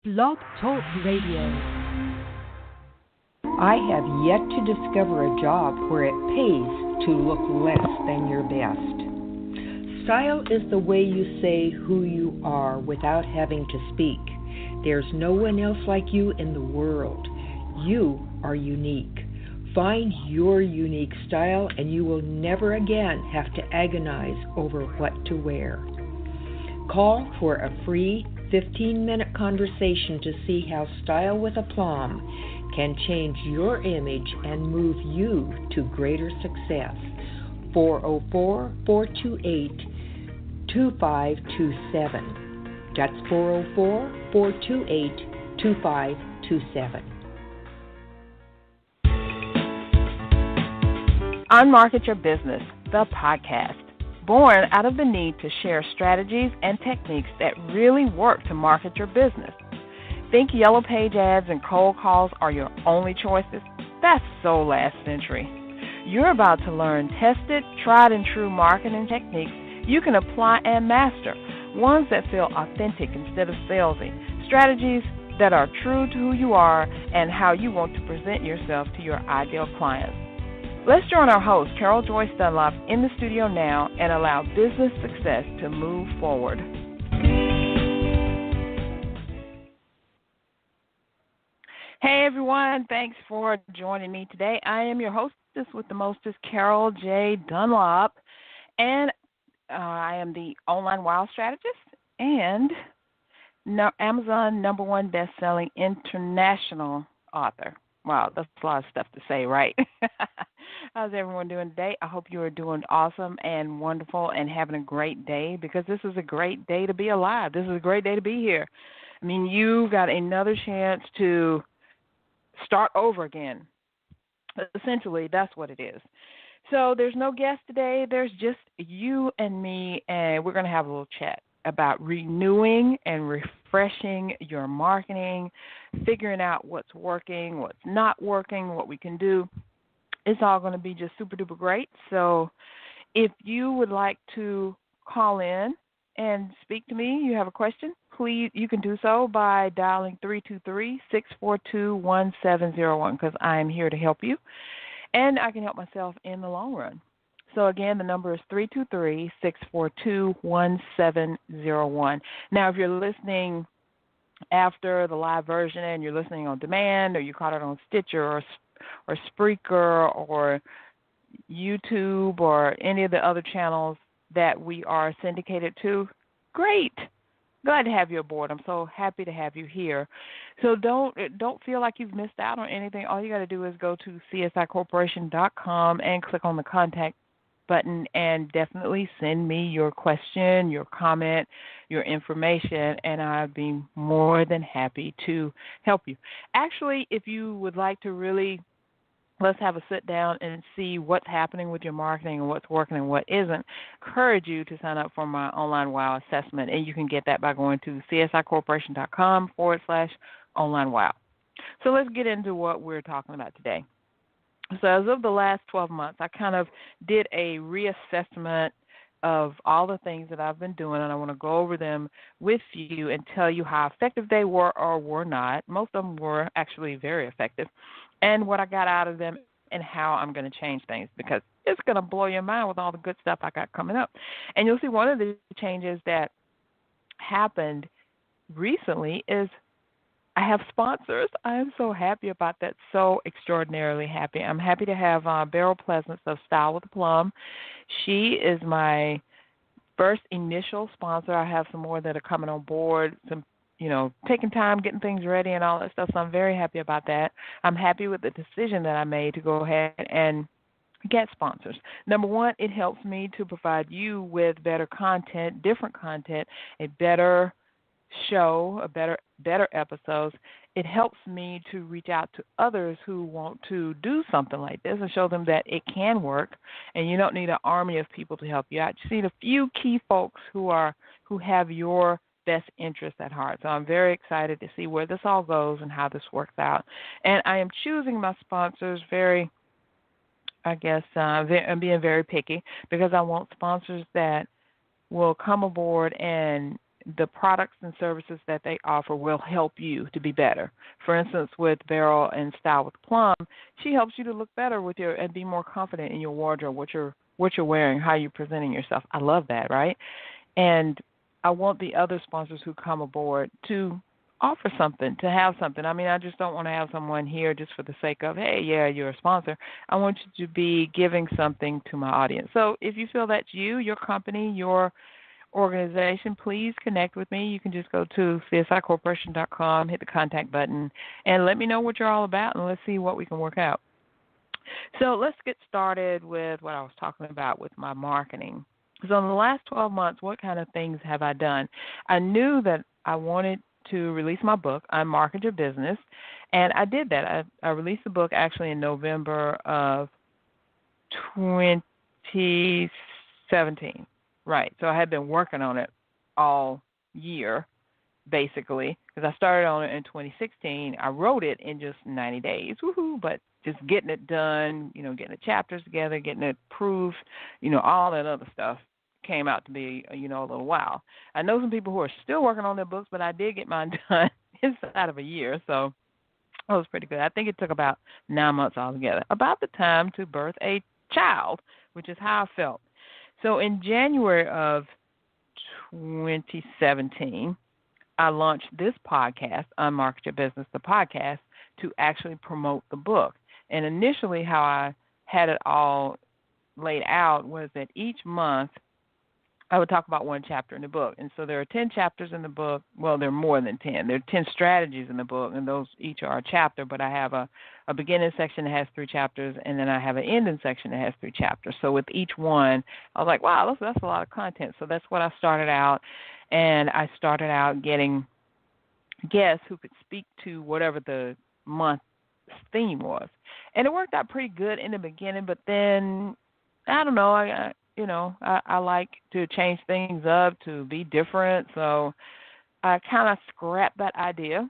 Blog Talk Radio. I have yet to discover a job where it pays to look less than your best. Style is the way you say who you are without having to speak. There's no one else like you in the world. You are unique. Find your unique style and you will never again have to agonize over what to wear. Call for a free 15-minute conversation to see how Style with Aplomb can change your image and move you to greater success. 404-428-2527. That's 404-428-2527. Unmarket Your Business, the podcast. Born out of the need to share strategies and techniques that really work to market your business. Think Yellow Page ads and cold calls are your only choices? That's so last century. You're about to learn tested, tried and true marketing techniques you can apply and master, ones that feel authentic instead of salesy, strategies that are true to who you are and how you want to present yourself to your ideal clients. Let's join our host, Carol Joyce Dunlop, in the studio now and allow business success to move forward. Hey, everyone. Thanks for joining me today. I am your hostess with the mostest, Carol J. Dunlop, and I am the online wow strategist and Amazon #1 best-selling international author. Wow, that's a lot of stuff to say, right? How's everyone doing today? I hope you are doing awesome and wonderful and having a great day, because this is a great day to be alive. This is a great day to be here. I mean, you got another chance to start over again. Essentially, that's what it is. So there's no guest today. There's just you and me, and we're going to have a little chat about renewing and refreshing your marketing, figuring out what's working, what's not working, what we can do. It's all going to be just super duper great. So if you would like to call in and speak to me, you have a question, please, you can do so by dialing 323-642-1701, because I am here to help you, and I can help myself in the long run. So, again, the number is 323-642-1701. Now, if you're listening after the live version and you're listening on demand, or you caught it on Stitcher or Spreaker or YouTube or any of the other channels that we are syndicated to, great. Glad to have you aboard. I'm so happy to have you here. So don't feel like you've missed out on anything. All you got to do is go to csicorporation.com and click on the contact button and definitely send me your question, your comment, your information, and I'd be more than happy to help you. Actually, if you would like to really, let's have a sit down and see what's happening with your marketing and what's working and what isn't, encourage you to sign up for my online wow assessment, and you can get that by going to csicorporation.com/online wow. So let's get into what we're talking about today. So as of the last 12 months, I kind of did a reassessment of all the things that I've been doing, and I want to go over them with you and tell you how effective they were or were not. Most of them were actually very effective, and what I got out of them and how I'm going to change things, because it's going to blow your mind with all the good stuff I got coming up. And you'll see one of the changes that happened recently is I have sponsors. I am so happy about that, so extraordinarily happy. I'm happy to have Beryl Pleasance of Style with Aplomb. She is my first initial sponsor. I have some more that are coming on board, some, taking time, getting things ready and all that stuff, so I'm very happy about that. I'm happy with the decision that I made to go ahead and get sponsors. Number one, it helps me to provide you with better content, different content, a better show, a better episodes. It helps me to reach out to others who want to do something like this and show them that it can work, and you don't need an army of people to help you out. You need a few key folks who have your best interests at heart. So I'm very excited to see where this all goes and how this works out. And I am choosing my sponsors I'm being very picky, because I want sponsors that will come aboard and the products and services that they offer will help you to be better. For instance, with Beryl and Style with Plum, she helps you to look better with your and be more confident in your wardrobe, what you're wearing, how you're presenting yourself. I love that, right? And I want the other sponsors who come aboard to offer something, to have something. I mean, I just don't want to have someone here just for the sake of, hey, yeah, you're a sponsor. I want you to be giving something to my audience. So if you feel that's you, your company, your organization, please connect with me. You can just go to csicorporation.com, hit the contact button, and let me know what you're all about, and let's see what we can work out. So let's get started with what I was talking about with my marketing. So in the last 12 months, what kind of things have I done? I knew that I wanted to release my book, Unmarket Your Business, and I did that. I released the book actually in November of 2017. Right. So I had been working on it all year, basically, because I started on it in 2016. I wrote it in just 90 days. Woohoo! But just getting it done, getting the chapters together, getting it proofed, all that other stuff came out to be, a little while. I know some people who are still working on their books, but I did get mine done inside of a year, so that was pretty good. I think it took about 9 months altogether, about the time to birth a child, which is how I felt. So in January of 2017, I launched this podcast, Unmarket Your Business, the podcast, to actually promote the book. And initially how I had it all laid out was that each month I would talk about one chapter in the book. And so there are 10 chapters in the book. Well, there are more than 10. There are 10 strategies in the book, and those each are a chapter. But I have a beginning section that has 3 chapters, and then I have an ending section that has 3 chapters. So with each one, I was like, wow, that's a lot of content. So that's what I started out. And I started out getting guests who could speak to whatever the month's theme was. And it worked out pretty good in the beginning, but then, I don't know, I like to change things up, to be different. So I kind of scrapped that idea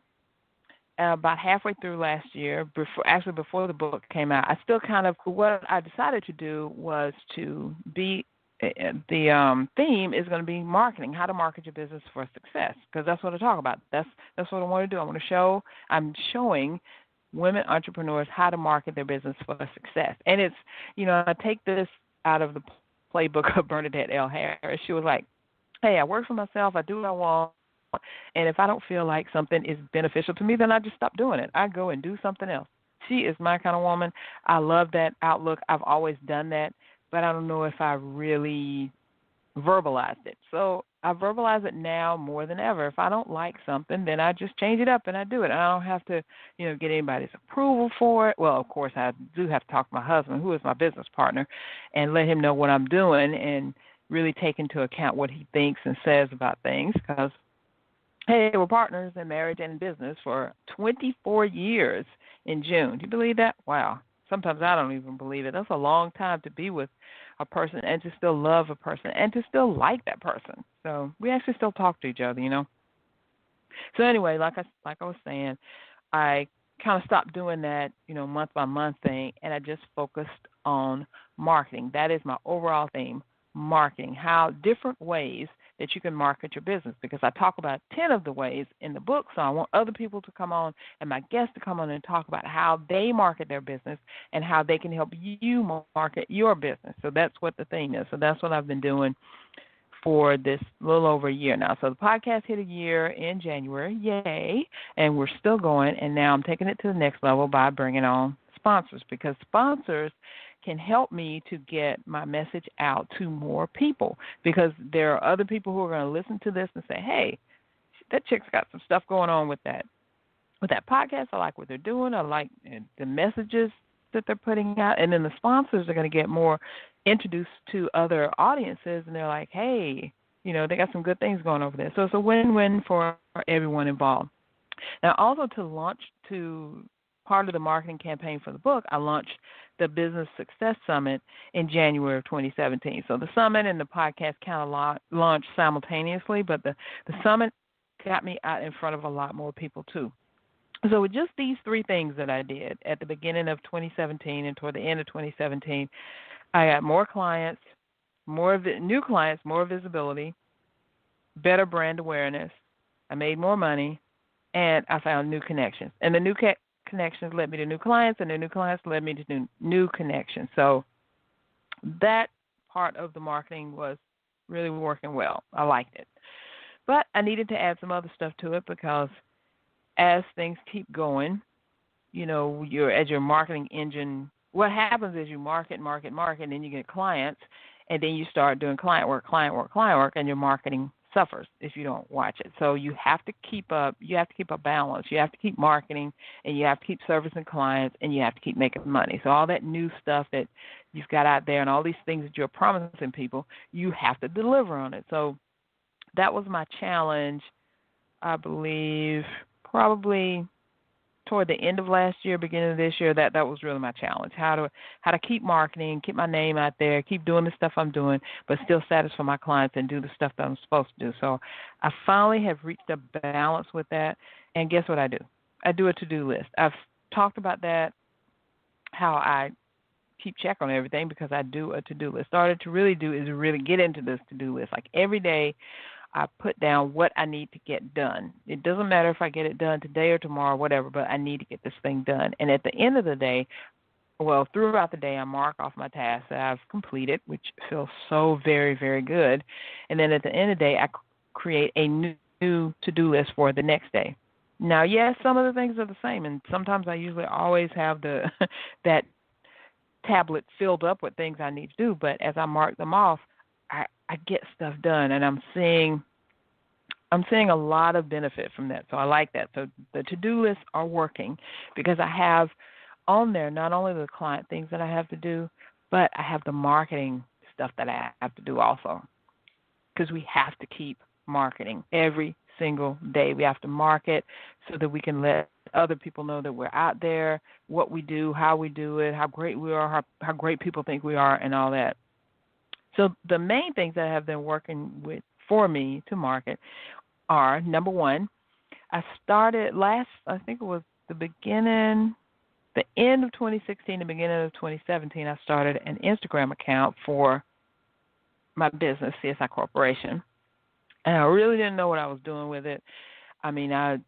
about halfway through last year, before the book came out. I still what I decided to do was to be, the theme is going to be marketing, how to market your business for success, because that's what I talk about. That's what I want to do. I'm showing women entrepreneurs how to market their business for success. And it's, I take this out of the playbook of Bernadette L. Harris. She was like, hey, I work for myself. I do what I want. And if I don't feel like something is beneficial to me, then I just stop doing it. I go and do something else. She is my kind of woman. I love that outlook. I've always done that, but I don't know if I really verbalized it. So I verbalize it now more than ever. If I don't like something, then I just change it up and I do it. And I don't have to, get anybody's approval for it. Well, of course, I do have to talk to my husband, who is my business partner, and let him know what I'm doing and really take into account what he thinks and says about things, because, hey, we're partners in marriage and in business for 24 years in June. Do you believe that? Wow. Sometimes I don't even believe it. That's a long time to be with a person and to still love a person and to still like that person. So we actually still talk to each other, So anyway, like I was saying, I kind of stopped doing that, month by month thing, and I just focused on marketing. That is my overall theme, marketing, how different ways that you can market your business, because I talk about 10 of the ways in the book, so I want other people to come on and my guests to come on and talk about how they market their business and how they can help you market your business. So that's what the theme is. So that's what I've been doing for this little over a year now. So the podcast hit a year in January, yay, and we're still going, and now I'm taking it to the next level by bringing on sponsors, because sponsors can help me to get my message out to more people, because there are other people who are going to listen to this and say, hey, that chick's got some stuff going on with that podcast. I like what they're doing. I like the messages that they're putting out. And then the sponsors are going to get more introduced to other audiences, and they're like, hey, they got some good things going over there. So it's a win-win for everyone involved. Now, also to part of the marketing campaign for the book, I launched the Business Success Summit in January of 2017. So the summit and the podcast kind of launched simultaneously, but the summit got me out in front of a lot more people too. So with just these 3 things that I did at the beginning of 2017 and toward the end of 2017, I got more clients, new clients, more visibility, better brand awareness. I made more money, and I found new connections. And the new connections led me to new clients, and the new clients led me to new connections. So that part of the marketing was really working well. I liked it. But I needed to add some other stuff to it because as things keep going, as your marketing engine, what happens is you market, and then you get clients, and then you start doing client work, and your marketing suffers if you don't watch it. So you have to keep up. You have to keep a balance. You have to keep marketing, and you have to keep servicing clients, and you have to keep making money. So all that new stuff that you've got out there and all these things that you're promising people, you have to deliver on it. So that was my challenge, I believe, probably toward the end of last year, beginning of this year. That was really my challenge, how to keep marketing, keep my name out there, keep doing the stuff I'm doing, but still satisfy my clients and do the stuff that I'm supposed to do. So I finally have reached a balance with that, and guess what I do? I do a to-do list. I've talked about that, how I keep check on everything, because I do a to-do list. Started to really do is really get into this to-do list. Like every day I put down what I need to get done. It doesn't matter if I get it done today or tomorrow, whatever, but I need to get this thing done. And at the end of the day, throughout the day, I mark off my tasks that I've completed, which feels so very, very good. And then at the end of the day, I create a new to-do list for the next day. Now, yes, some of the things are the same, and sometimes I usually always have that tablet filled up with things I need to do, but as I mark them off, I get stuff done, and I'm seeing a lot of benefit from that. So I like that. So the to-do lists are working because I have on there not only the client things that I have to do, but I have the marketing stuff that I have to do also, because we have to keep marketing every single day. We have to market so that we can let other people know that we're out there, what we do, how we do it, how great we are, how great people think we are, and all that. So the main things that have been working for me to market are, number one, I started I think it was the end of 2016, the beginning of 2017, I started an Instagram account for my business, CSI Corporation. And I really didn't know what I was doing with it. I mean, I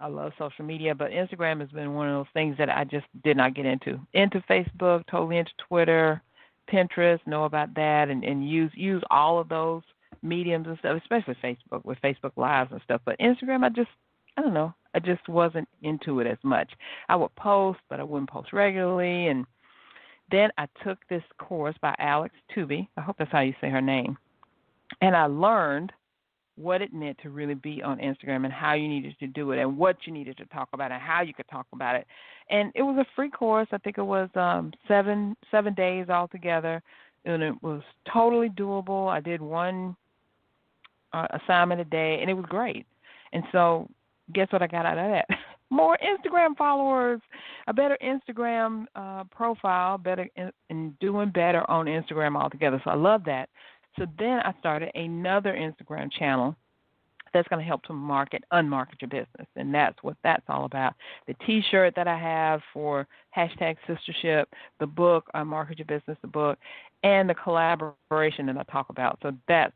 love social media, but Instagram has been one of those things that I just did not get into. Into Facebook, totally into Twitter, Pinterest, know about that, and use all of those mediums and stuff, especially Facebook with Facebook Lives and stuff. But Instagram, I don't know, I just wasn't into it as much. I would post, but I wouldn't post regularly. And then I took this course by Alex Tooby. I hope that's how you say her name. And I learned what it meant to really be on Instagram and how you needed to do it and what you needed to talk about and how you could talk about it. And it was a free course. I think it was 7 days altogether, and it was totally doable. I did one assignment a day, and it was great. And so guess what I got out of that? More Instagram followers, a better Instagram profile, better and doing better on Instagram altogether. So I love that. So then I started another Instagram channel that's going to help to unmarket your business, and that's what that's all about. The T-shirt that I have for #sistership, the book, Unmarket Your Business, the book, and the collaboration that I talk about. So that's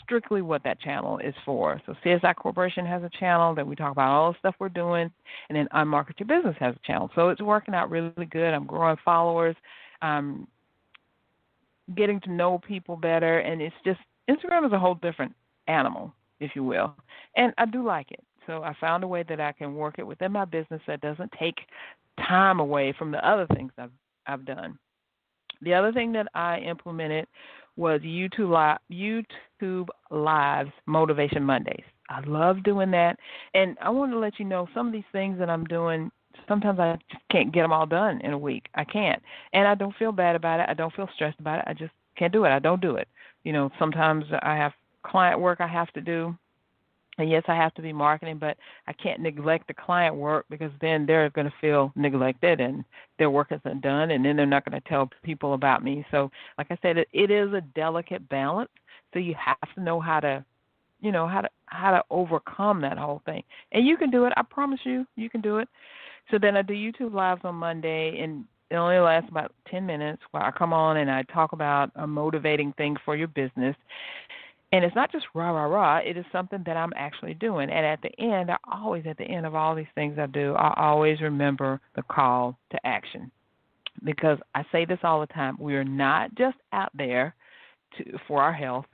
strictly what that channel is for. So CSI Corporation has a channel that we talk about all the stuff we're doing, and then Unmarket Your Business has a channel. So it's working out really good. I'm growing followers. Getting to know people better, and it's just, Instagram is a whole different animal, if you will, and I do like it. So I found a way that I can work it within my business that doesn't take time away from the other things I've done. The other thing that I implemented was YouTube Lives Motivation Mondays. I love doing that, and I want to let you know some of these things that I'm doing. Sometimes I just can't get them all done in a week. I can't. And I don't feel bad about it. I don't feel stressed about it. I just can't do it. I don't do it. Sometimes I have client work I have to do. And, yes, I have to be marketing, but I can't neglect the client work because then they're going to feel neglected and their work isn't done, and then they're not going to tell people about me. So, like I said, it is a delicate balance. So you have to know how to overcome that whole thing. And you can do it. I promise you can do it. So then I do YouTube Lives on Monday, and it only lasts about 10 minutes where I come on and I talk about a motivating thing for your business. And it's not just rah, rah, rah. It is something that I'm actually doing. And at the end, at the end of all these things I do, I always remember the call to action. Because I say this all the time. We are not just out there for our health.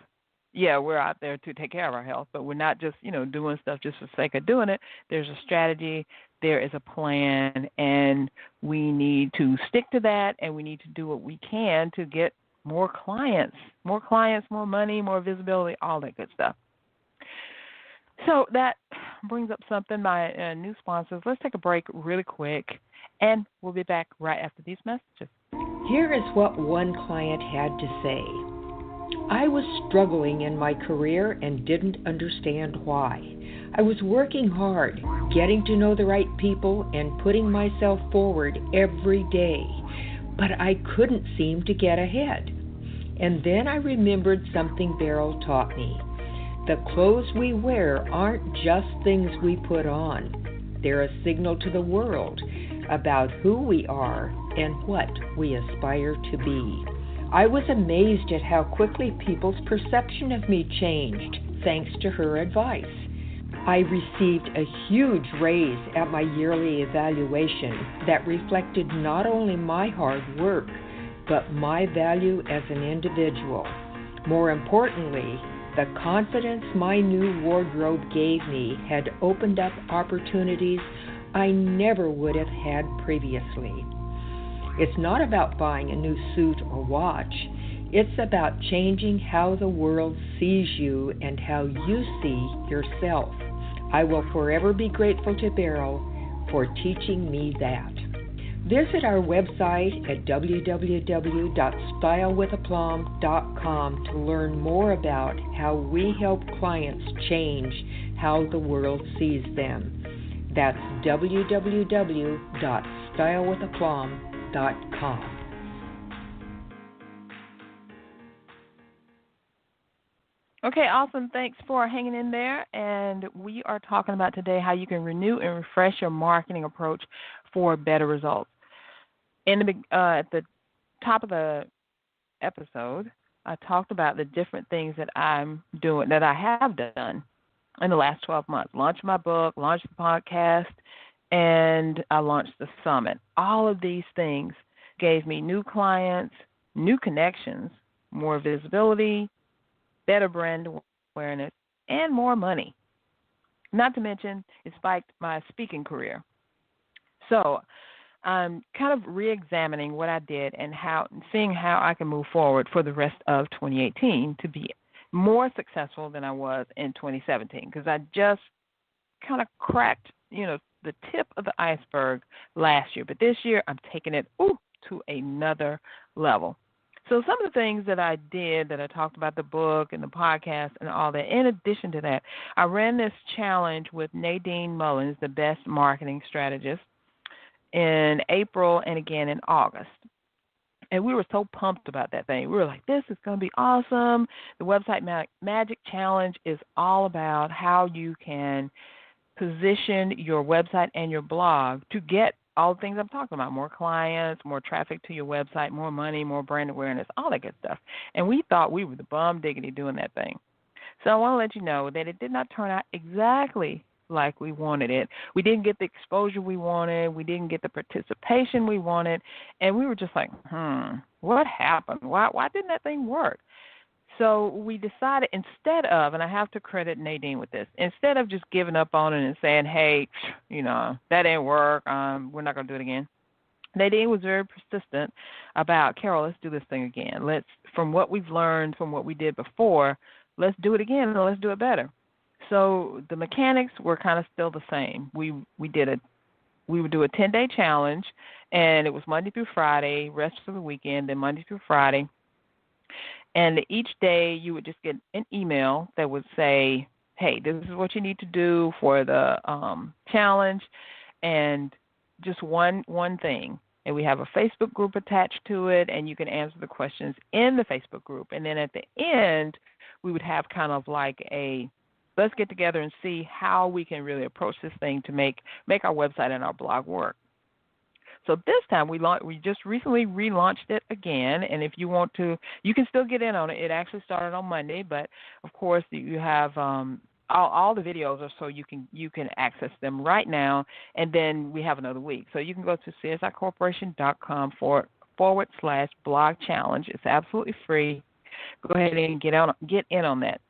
Yeah, we're out there to take care of our health, but we're not just, doing stuff just for the sake of doing it. There's a strategy, there is a plan, and we need to stick to that, and we need to do what we can to get more clients, more money, more visibility, all that good stuff. So that brings up something, my new sponsors. Let's take a break really quick, and we'll be back right after these messages. Here is what one client had to say. I was struggling in my career and didn't understand why. I was working hard, getting to know the right people, and putting myself forward every day, but I couldn't seem to get ahead. And then I remembered something Beryl taught me. The clothes we wear aren't just things we put on. They're a signal to the world about who we are and what we aspire to be. I was amazed at how quickly people's perception of me changed thanks to her advice. I received a huge raise at my yearly evaluation that reflected not only my hard work, but my value as an individual. More importantly, the confidence my new wardrobe gave me had opened up opportunities I never would have had previously. It's not about buying a new suit or watch. It's about changing how the world sees you and how you see yourself. I will forever be grateful to Beryl for teaching me that. Visit our website at www.stylewithaplomb.com to learn more about how we help clients change how the world sees them. That's www.stylewithaplomb.com. Okay, awesome. Thanks for hanging in there. And we are talking about today how you can renew and refresh your marketing approach for better results. At the top of the episode, I talked about the different things that I'm doing, that I have done in the last 12 months. Launched my book, launched the podcast, and I launched the summit. All of these things gave me new clients, new connections, more visibility, better brand awareness, and more money. Not to mention, it spiked my speaking career. So I'm kind of re-examining what I did and seeing how I can move forward for the rest of 2018 to be more successful than I was in 2017, because I just kind of cracked, the tip of the iceberg last year. But this year, I'm taking it to another level. So some of the things that I did, that I talked about, the book and the podcast and all that, in addition to that, I ran this challenge with Nadine Mullins, the best marketing strategist, in April and again in August. And we were so pumped about that thing. We were like, this is going to be awesome. The Website Magic Challenge is all about how you can position your website and your blog to get all the things I'm talking about: more clients, more traffic to your website, more money, more brand awareness, all that good stuff. And we thought we were the bum diggity doing that thing. So I want to let you know that it did not turn out exactly like we wanted it. We didn't get the exposure we wanted. We didn't get the participation we wanted. And we were just like, what happened? Why didn't that thing work? So we decided, instead of, and I have to credit Nadine with this, instead of just giving up on it and saying, hey, that didn't work, we're not going to do it again, Nadine was very persistent about, Carol, let's do this thing again. From what we've learned, from what we did before, let's do it again and let's do it better. So the mechanics were kind of still the same. We would do a 10-day challenge, and it was Monday through Friday, rest for the weekend, then Monday through Friday. And each day you would just get an email that would say, hey, this is what you need to do for the challenge, and just one thing. And we have a Facebook group attached to it, and you can answer the questions in the Facebook group. And then at the end, we would have kind of like let's get together and see how we can really approach this thing to make our website and our blog work. So this time we just recently relaunched it again, and if you want to, you can still get in on it. It actually started on Monday, but of course you have all the videos are so you can access them right now, and then we have another week. So you can go to csicorporation.com /blog challenge. It's absolutely free. Go ahead and get in on that.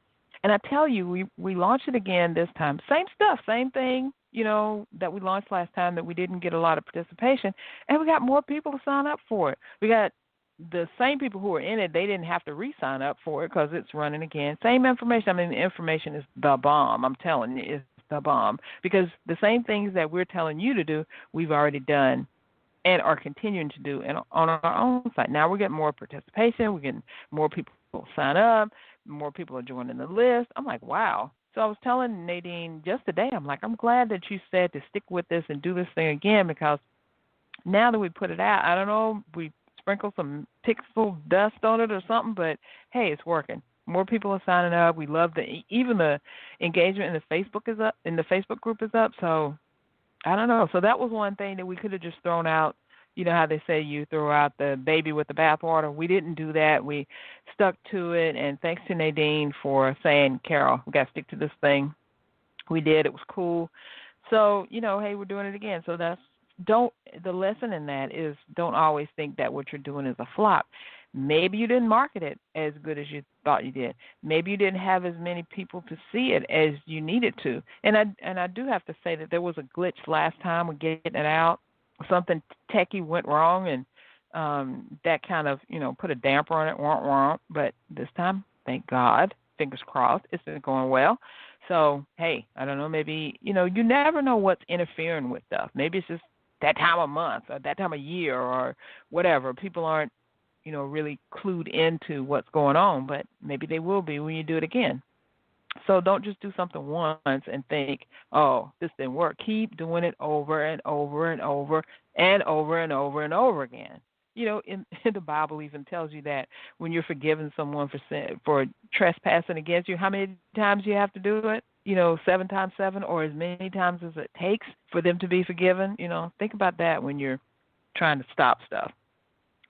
And I tell you, we launched it again this time. Same stuff, same thing, that we launched last time that we didn't get a lot of participation, and we got more people to sign up for it. We got the same people who are in it. They didn't have to re-sign up for it because it's running again. Same information. I mean, the information is the bomb. I'm telling you, it's the bomb, because the same things that we're telling you to do, we've already done and are continuing to do on our own site. Now we're getting more participation. We're getting more people sign up. More people are joining the list. I'm like, wow. So I was telling Nadine just today, I'm like, I'm glad that you said to stick with this and do this thing again, because now that we put it out, I don't know, we sprinkle some pixel dust on it or something, but hey, it's working. More people are signing up. We love even the engagement in the Facebook group is up. So I don't know. So that was one thing that we could have just thrown out. You know how they say you throw out the baby with the bathwater? We didn't do that. We stuck to it, and thanks to Nadine for saying, Carol, we got to stick to this thing. We did. It was cool. So, hey, we're doing it again. So the lesson in that is don't always think that what you're doing is a flop. Maybe you didn't market it as good as you thought you did. Maybe you didn't have as many people to see it as you needed to. And I do have to say that there was a glitch last time with getting it out. Something techie went wrong, and that kind of, put a damper on it, but this time, thank God, fingers crossed, it's been going well. So, hey, I don't know, maybe, you never know what's interfering with stuff. Maybe it's just that time of month or that time of year or whatever. People aren't, really clued into what's going on, but maybe they will be when you do it again. So don't just do something once and think, oh, this didn't work. Keep doing it over and over and over and over and over and over again. In the Bible even tells you that when you're forgiving someone for trespassing against you, how many times you have to do it? 7 times 7, or as many times as it takes for them to be forgiven. Think about that when you're trying to stop stuff.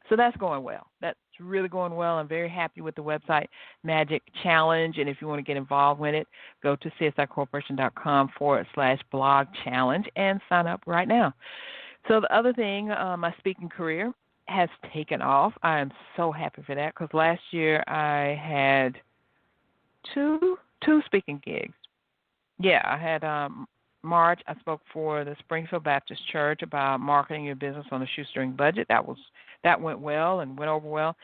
So that's going well. That's really going well. I'm very happy with the website Magic Challenge. And if you want to get involved with it, go to csicorporation.com /blog challenge and sign up right now. So the other thing, my speaking career has taken off. I am so happy for that, because last year I had two speaking gigs. Yeah, I had March, I spoke for the Springfield Baptist Church about marketing your business on a shoestring budget. That went well and went over well.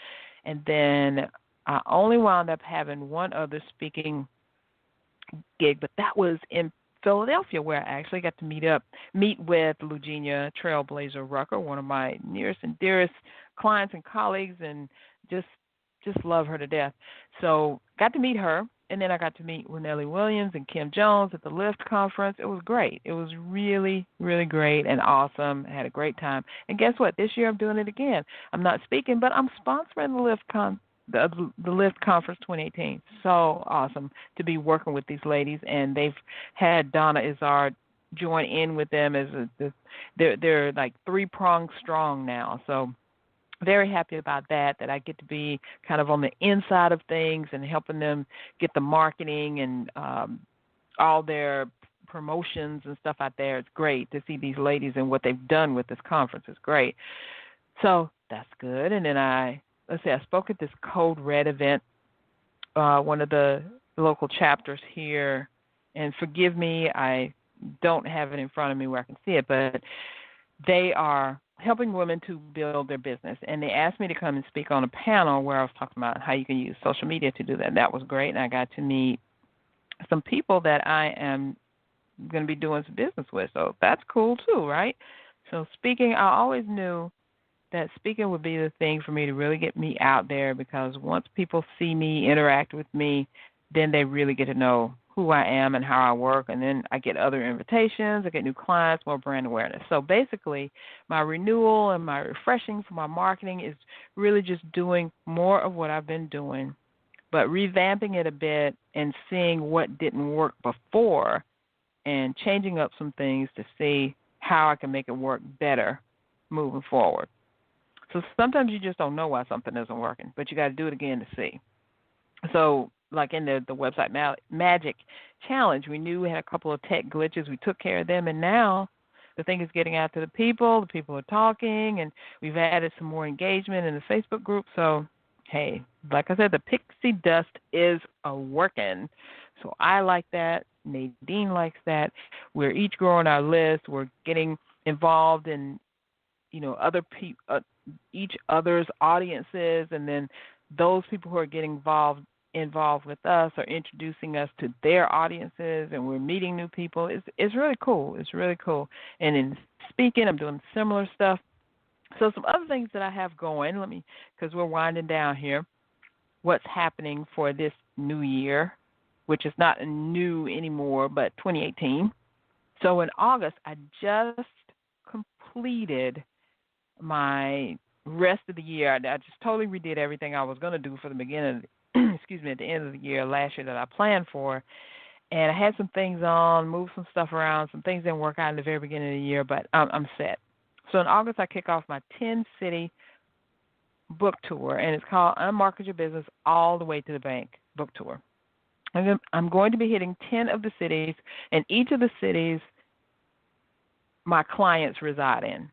And then I only wound up having one other speaking gig, but that was in Philadelphia, where I actually got to meet with Lugenia Trailblazer Rucker, one of my nearest and dearest clients and colleagues, and just love her to death. So got to meet her. And then I got to meet with Nellie Williams and Kim Jones at the Lift conference. It was great. It was really, really great and awesome. I had a great time. And guess what? This year I'm doing it again. I'm not speaking, but I'm sponsoring the Lift Conference 2018. So awesome to be working with these ladies. And they've had Donna Izzard join in with them. They're like 3-pronged strong now. So very happy about that I get to be kind of on the inside of things and helping them get the marketing and all their promotions and stuff out there. It's great to see these ladies and what they've done with this conference. It's great. So that's good. And then I spoke at this Code Red event, one of the local chapters here. And forgive me, I don't have it in front of me where I can see it, but they are helping women to build their business. And they asked me to come and speak on a panel where I was talking about how you can use social media to do that. That was great. And I got to meet some people that I am going to be doing some business with. So that's cool too, right? So speaking, I always knew that speaking would be the thing for me to really get me out there, because once people see me, interact with me, then they really get to know who I am and how I work, and then I get other invitations, I get new clients, more brand awareness. So basically, my renewal and my refreshing for my marketing is really just doing more of what I've been doing, but revamping it a bit and seeing what didn't work before and changing up some things to see how I can make it work better moving forward. So sometimes you just don't know why something isn't working, but you got to do it again to see. So like in the website Magic Challenge, we knew we had a couple of tech glitches. We took care of them, and now the thing is getting out to the people. The people are talking, and we've added some more engagement in the Facebook group. So, hey, like I said, the pixie dust is working. So I like that. Nadine likes that. We're each growing our list. We're getting involved in, other each other's audiences, and then those people who are getting involved with us are introducing us to their audiences, and we're meeting new people. It's really cool. It's really cool. And in speaking, I'm doing similar stuff. So some other things that I have going, because we're winding down here, what's happening for this new year, which is not new anymore, but 2018. So in August, I just completed my rest of the year. I just totally redid everything I was going to do for the beginning, at the end of the year last year that I planned for. And I had some things on, moved some stuff around. Some things didn't work out in the very beginning of the year, but I'm set. So in August, I kick off my 10-city book tour, and it's called Unmarket Your Business All the Way to the Bank book tour. I'm going to be hitting 10 of the cities, and each of the cities my clients reside in.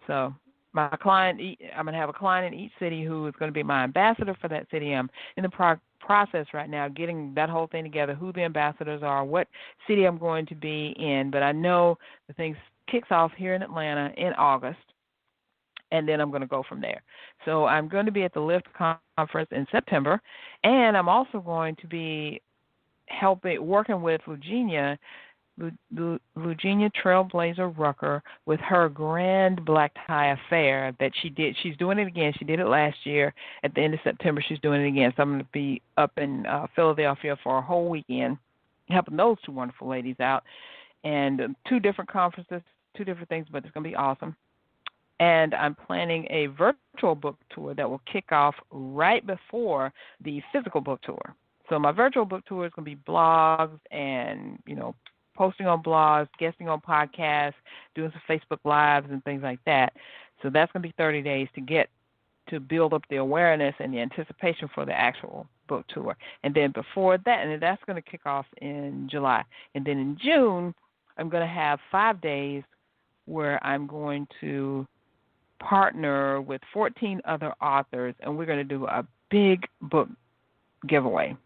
So I'm going to have a client in each city who is going to be my ambassador for that city. I'm in the process right now getting that whole thing together, who the ambassadors are, what city I'm going to be in. But I know the thing kicks off here in Atlanta in August, and then I'm going to go from there. So I'm going to be at the Lift Conference in September, and I'm also going to be working with Lugenia Trailblazer Rucker with her Grand Black Tie Affair that she did. She's doing it again. She did it last year. At the end of September, she's doing it again. So I'm going to be up in Philadelphia for a whole weekend helping those two wonderful ladies out. And 2 different conferences, 2 different things, but it's going to be awesome. And I'm planning a virtual book tour that will kick off right before the physical book tour. So my virtual book tour is going to be blogs and, posting on blogs, guesting on podcasts, doing some Facebook Lives and things like that. So that's going to be 30 days to build up the awareness and the anticipation for the actual book tour. And then before that, and that's going to kick off in July. And then in June, I'm going to have 5 days where I'm going to partner with 14 other authors, and we're going to do a big book giveaway.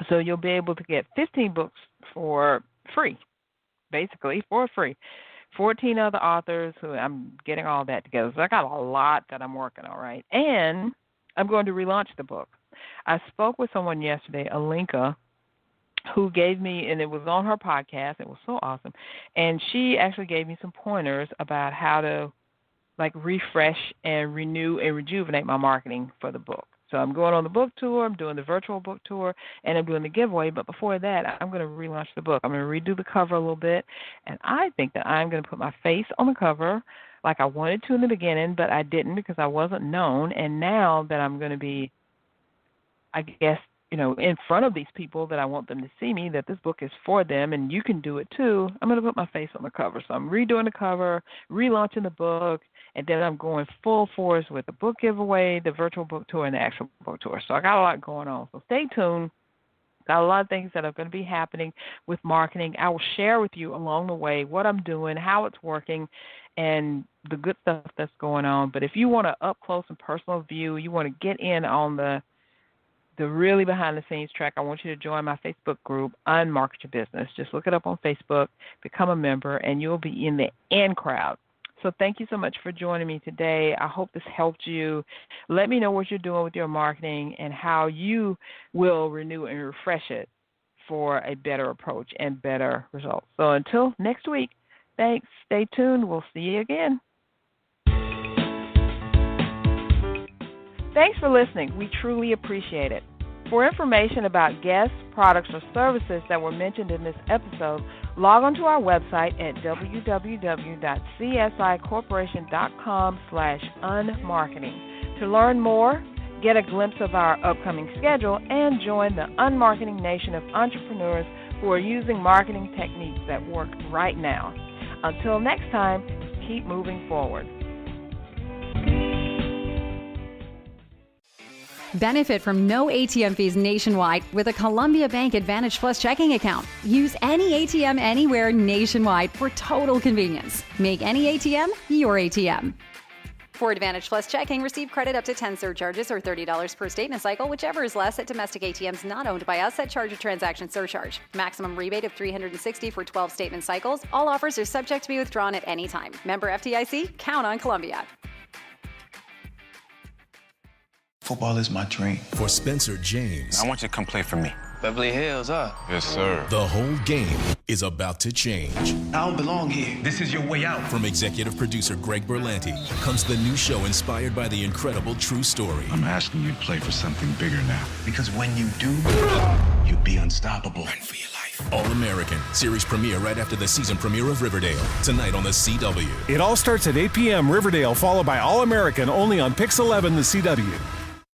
So you'll be able to get 15 books for free, basically for free. 14 other authors who I'm getting all that together. So I got a lot that I'm working on, right? And I'm going to relaunch the book. I spoke with someone yesterday, Alinka, who gave me, and it was on her podcast. It was so awesome. And she actually gave me some pointers about how to refresh and renew and rejuvenate my marketing for the book. So I'm going on the book tour, I'm doing the virtual book tour, and I'm doing the giveaway. But before that, I'm going to relaunch the book. I'm going to redo the cover a little bit, and I think that I'm going to put my face on the cover like I wanted to in the beginning, but I didn't because I wasn't known. And now that I'm going to be, I guess, in front of these people that I want them to see me, that this book is for them, and you can do it too, I'm going to put my face on the cover. So I'm redoing the cover, relaunching the book, and then I'm going full force with the book giveaway, the virtual book tour, and the actual book tour. So I got a lot going on. So stay tuned. Got a lot of things that are going to be happening with marketing. I will share with you along the way what I'm doing, how it's working, and the good stuff that's going on. But if you want an up-close and personal view, you want to get in on the really behind-the-scenes track, I want you to join my Facebook group, Unmarket Your Business. Just look it up on Facebook, become a member, and you'll be in the in crowd. So thank you so much for joining me today. I hope this helped you. Let me know what you're doing with your marketing and how you will renew and refresh it for a better approach and better results. So until next week, thanks. Stay tuned. We'll see you again. Thanks for listening. We truly appreciate it. For information about guests, products, or services that were mentioned in this episode, log on to our website at www.csicorporation.com/unmarketing. To learn more, get a glimpse of our upcoming schedule, and join the unmarketing nation of entrepreneurs who are using marketing techniques that work right now. Until next time, keep moving forward. Benefit from no ATM fees nationwide with a Columbia Bank Advantage Plus checking account. Use any ATM anywhere nationwide for total convenience. Make any ATM your ATM. For Advantage Plus checking, receive credit up to 10 surcharges or $30 per statement cycle, whichever is less at domestic ATMs not owned by us at charge of transaction surcharge. Maximum rebate of $360 for 12 statement cycles. All offers are subject to be withdrawn at any time. Member FDIC, count on Columbia. Football is my dream. For Spencer James, I want you to come play for me. Beverly Hills, huh? Yes, sir. the whole game is about to change. I don't belong here. This is your way out. From executive producer Greg Berlanti comes the new show inspired by the incredible true story. I'm asking you to play for something bigger now. Because when you do, you'll be unstoppable. Run for your life. All-American. Series premiere right after the season premiere of Riverdale. Tonight on the CW. It all starts at 8 p.m. Riverdale, followed by All-American only on Pix 11, the CW.